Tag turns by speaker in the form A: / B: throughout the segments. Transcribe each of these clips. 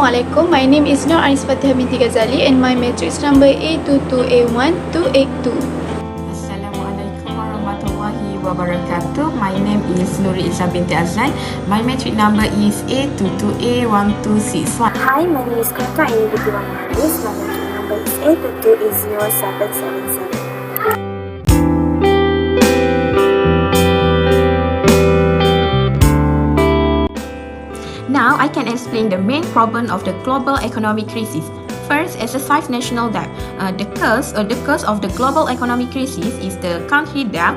A: Assalamualaikum. My name is Nur Anisfatihah binti Ghazali and my matrix number A22A1282.
B: Assalamualaikum warahmatullahi wabarakatuh. My name is Nuri Izzah binti Azlan. My matrix number is A22A1261.
C: Hi, my name is Qurratu'Aini binti Haris. My matrix number is A22A0777.
B: Now, I can explain the main problem of the global economic crisis. First, excessive national debt. The cause of the global economic crisis is the country debt,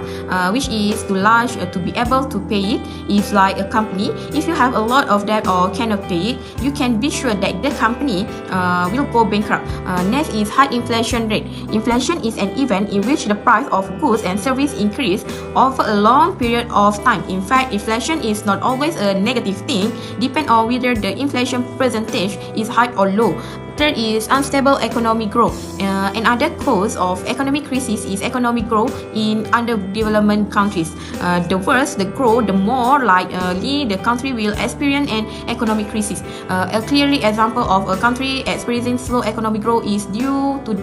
B: which is too large to be able to pay it. It's like a company. If you have a lot of debt or cannot pay it, you can be sure that the company will go bankrupt. Next is high inflation rate. Inflation is an event in which the price of goods and services increase over a long period of time. In fact, inflation is not always a negative thing, depending on whether the inflation percentage is high or low. Third is unstable economic growth. Another cause of economic crisis is economic growth in underdeveloped countries. The worse the growth, the more likely the country will experience an economic crisis. A clear example of a country experiencing slow economic growth is due to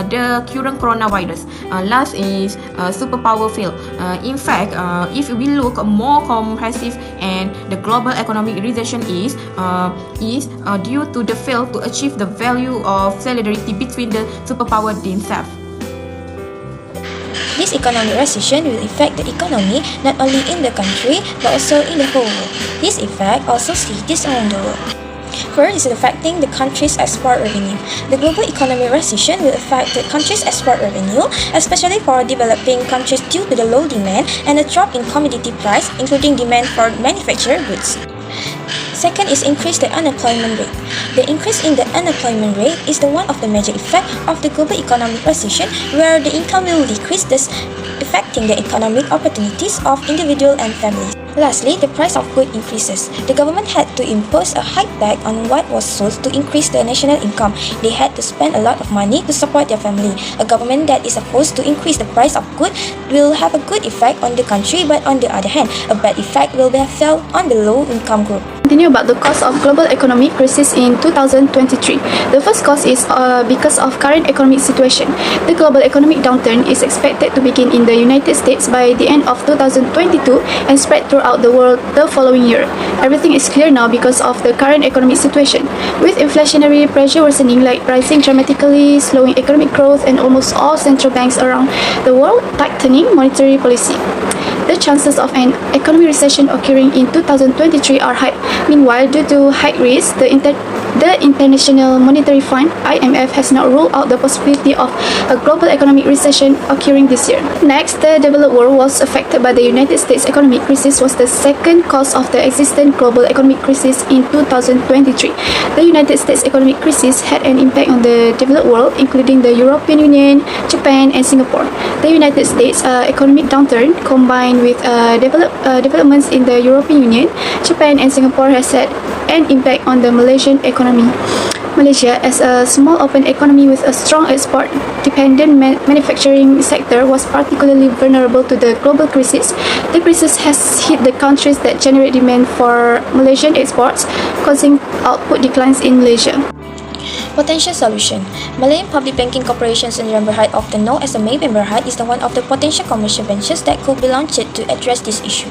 B: the current coronavirus. Last is superpower fail. In fact, if we look more comprehensive, and the global economic recession is due to the fail to achieve the value of solidarity between the superpower themselves.
C: This economic recession will affect the economy not only in the country but also in the whole world. This effect also cities around the world. First is affecting the country's export revenue. The global economic recession will affect the country's export revenue, especially for developing countries due to the low demand and a drop in commodity price, including demand for manufactured goods. Second is increase the unemployment rate. The increase in the unemployment rate is the one of the major effect of the global economic recession, where the income will decrease, thus affecting the economic opportunities of individuals and families. Lastly, the price of goods increases. The government had to impose a high tax on what was sold to increase the national income. They had to spend a lot of money to support their family. A government that is supposed to increase the price of goods will have a good effect on the country, but on the other hand, a bad effect will be felt on the low-income group.
A: Continue about the cause of global economic crisis in 2023. The first cause is because of current economic situation. The global economic downturn is expected to begin in the United States by the end of 2022 and spread throughout the world the following year. Everything is clear now because of the current economic situation, with inflationary pressure worsening, like rising dramatically, slowing economic growth, and almost all central banks around the world tightening monetary policy. The chances of an economic recession occurring in 2023 are high. Meanwhile, due to high risk, the International Monetary Fund (IMF) has not ruled out the possibility of a global economic recession occurring this year. Next, the developed world was affected by the United States economic crisis was the second cause of the existing global economic crisis in 2023. The United States economic crisis had an impact on the developed world, including the European Union, Japan, and Singapore. The United States economic downturn, combined with developments in the European Union, Japan, and Singapore, has had an impact on the Malaysian economy. Malaysia, as a small open economy with a strong export-dependent manufacturing sector, was particularly vulnerable to the global crisis. The crisis has hit the countries that generate demand for Malaysian exports, causing output declines in Malaysia.
C: Potential solution. Malayan Public Banking Corporation Sdn Bhd, often known as the Maybank Berhad, is the one of the potential commercial ventures that could be launched to address this issue.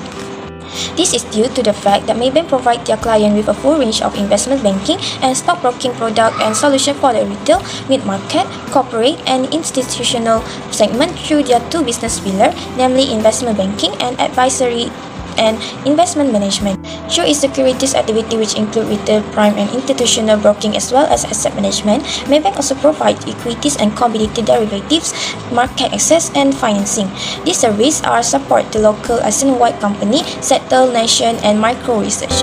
C: This is due to the fact that Maybank provide their client with a full range of investment banking and stockbroking product and solution for the retail, mid-market, corporate, and institutional segment through their two business pillars, namely investment banking and advisory and investment management. Through its securities activity, which include retail, prime, and institutional broking, as well as asset management, Maybank also provides equities and commodity derivatives, market access, and financing. These services are support to local ASEAN-wide company, sector, nation, and micro research.